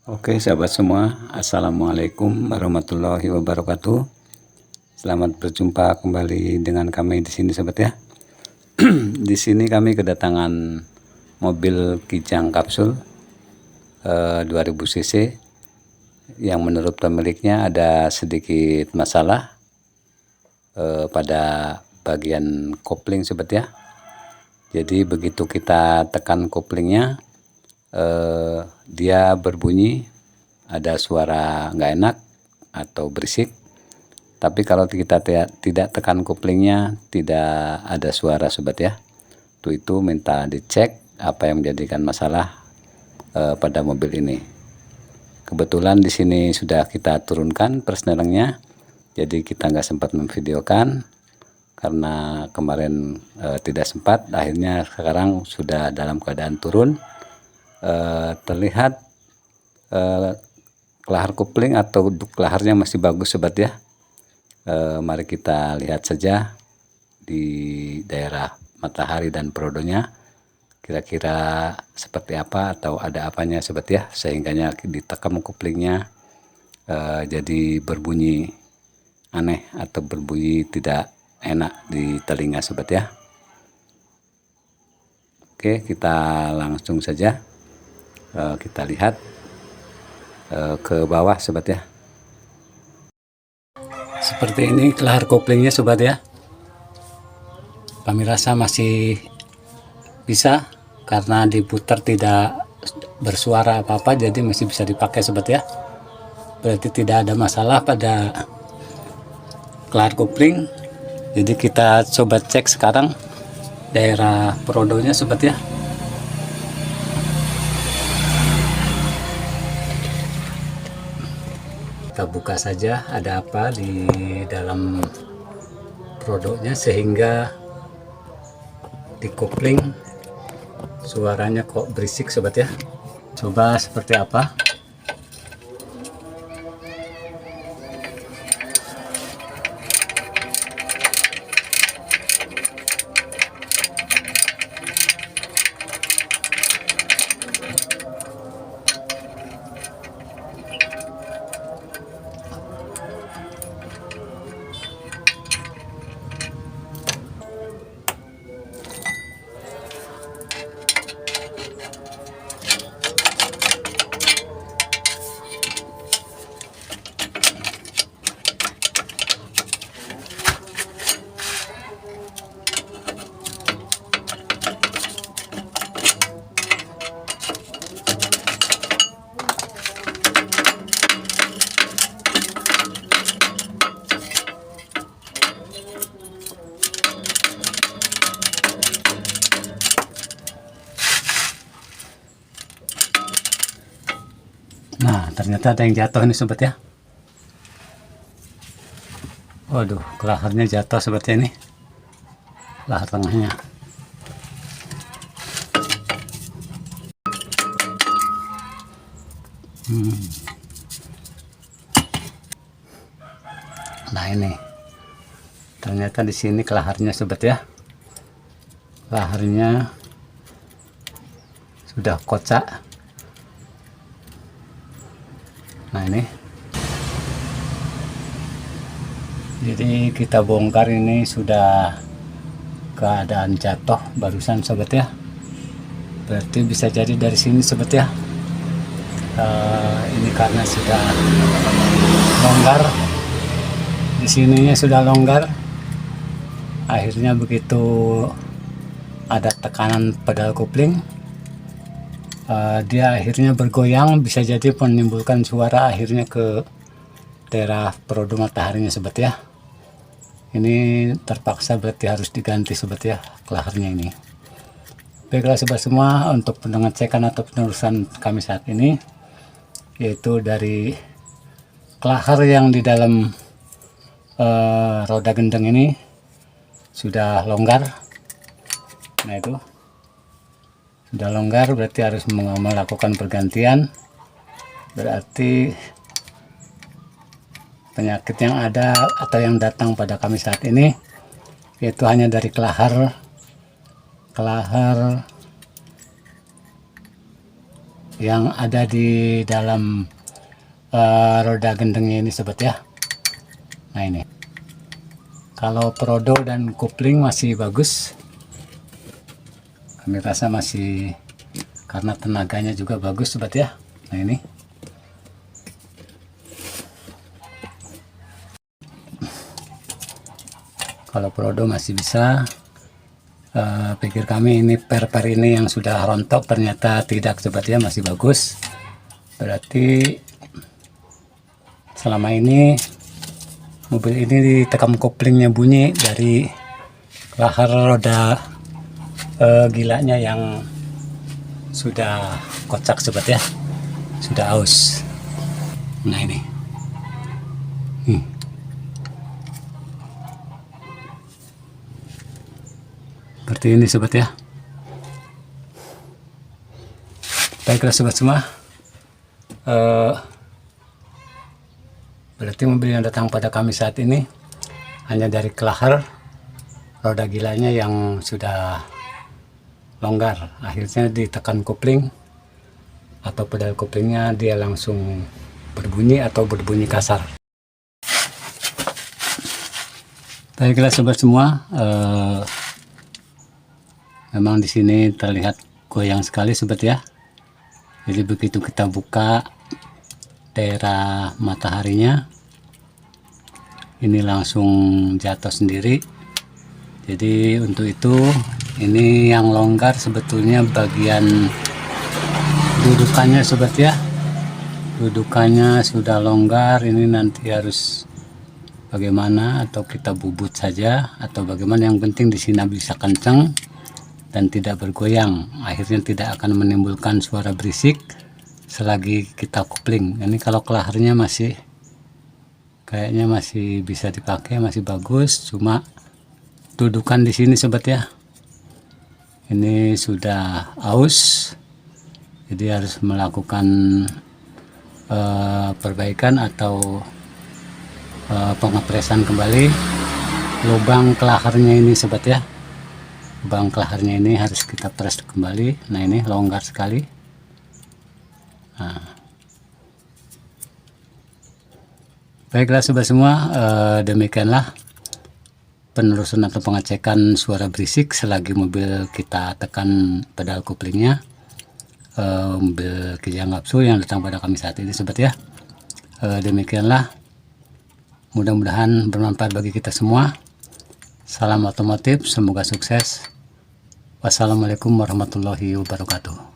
Oke, sahabat semua, Assalamualaikum warahmatullahi wabarakatuh. Selamat berjumpa kembali dengan kami di sini, sahabat ya. Di sini kami kedatangan mobil Kijang Kapsul 2000 cc yang menurut pemiliknya ada sedikit masalah pada bagian kopling, sahabat ya. Jadi begitu kita tekan koplingnya, dia berbunyi, ada suara nggak enak atau berisik. Tapi kalau kita tidak tekan koplingnya, tidak ada suara, sobat ya. Itu minta dicek apa yang menjadikan masalah pada mobil ini. Kebetulan di sini sudah kita turunkan persnelengnya, jadi kita nggak sempat memvideokan karena kemarin tidak sempat. Akhirnya sekarang sudah dalam keadaan turun. Terlihat kelahar kopling atau duk kelaharnya masih bagus, sobat ya. Mari kita lihat saja di daerah matahari dan perodonya kira-kira seperti apa atau ada apanya, sobat ya, sehingganya ditekan koplingnya jadi berbunyi aneh atau berbunyi tidak enak di telinga, sobat ya. Oke, kita langsung saja kita lihat ke bawah, sobat ya. Seperti ini kelahar koplingnya, sobat ya. Kami rasa masih bisa karena diputar tidak bersuara apa-apa, jadi masih bisa dipakai, sobat ya. Berarti tidak ada masalah pada kelahar kopling. Jadi kita coba cek sekarang daerah perodonya, sobat ya. Kita buka saja ada apa di dalam produknya sehingga di kopling suaranya kok berisik, sobat ya. Coba seperti apa. Nah, ternyata ada yang jatuh nih, sobat ya. Waduh, kelaharnya jatuh, sobat ya, ini lahar tengahnya. Nah, ini ternyata di sini kelaharnya, sobat ya. Laharnya sudah kocak. Nah, ini jadi kita bongkar, ini sudah keadaan jatuh barusan, sobat ya. Berarti bisa jadi dari sini, sobat ya. Ini karena sudah longgar, di sininya sudah longgar, akhirnya begitu ada tekanan pedal kopling, dia akhirnya bergoyang, bisa jadi menimbulkan suara akhirnya ke daerah perodo mataharinya, sobat ya. Ini terpaksa berarti harus diganti, sobat ya, kelaharnya ini. Baiklah, sobat semua, untuk pengecekan atau penerusan kami saat ini, yaitu dari kelahar yang di dalam roda gendeng ini sudah longgar. Nah, itu sudah longgar, berarti harus melakukan pergantian. Berarti penyakit yang ada atau yang datang pada kami saat ini yaitu hanya dari kelahar yang ada di dalam roda gendengnya ini sobat ya. Nah ini, kalau prodo dan kopling masih bagus, kami rasa masih, karena tenaganya juga bagus sobat ya. Nah ini, kalau prodo masih bisa. Pikir kami ini per ini yang sudah rontok, ternyata tidak sobat ya, masih bagus. Berarti selama ini mobil ini ditekan koplingnya bunyi dari lahar roda gilanya yang sudah kocak sobat ya, sudah aus. Nah ini seperti ini sobat ya. Baiklah sobat semua, berarti mobil yang datang pada kami saat ini hanya dari kelahar roda gilanya yang sudah longgar, akhirnya ditekan kopling atau pedal koplingnya dia langsung berbunyi atau berbunyi kasar. Baiklah sobat semua, memang di sini terlihat goyang sekali sobat ya. Jadi begitu kita buka daerah mataharinya, ini langsung jatuh sendiri. Jadi untuk itu ini yang longgar sebetulnya bagian dudukannya sobat ya. Dudukannya sudah longgar, ini nanti harus bagaimana, atau kita bubut saja atau bagaimana, yang penting di sini bisa kencang dan tidak bergoyang, akhirnya tidak akan menimbulkan suara berisik selagi kita kopling. Ini kalau kelaharnya masih kayaknya masih bisa dipakai, masih bagus, cuma dudukan di sini sobat ya, ini sudah aus, jadi harus melakukan perbaikan atau pengepresan kembali lubang kelaharnya ini sobat ya. Lubang kelaharnya ini harus kita press kembali. Nah ini longgar sekali. Nah. Baiklah sobat semua, demikianlah penelusuran atau pengecekan suara berisik selagi mobil kita tekan pedal koplingnya, mobil Kijang Gapsu yang datang pada kami saat ini sobat ya. Demikianlah, mudah-mudahan bermanfaat bagi kita semua. Salam otomotif, semoga sukses. Wassalamualaikum warahmatullahi wabarakatuh.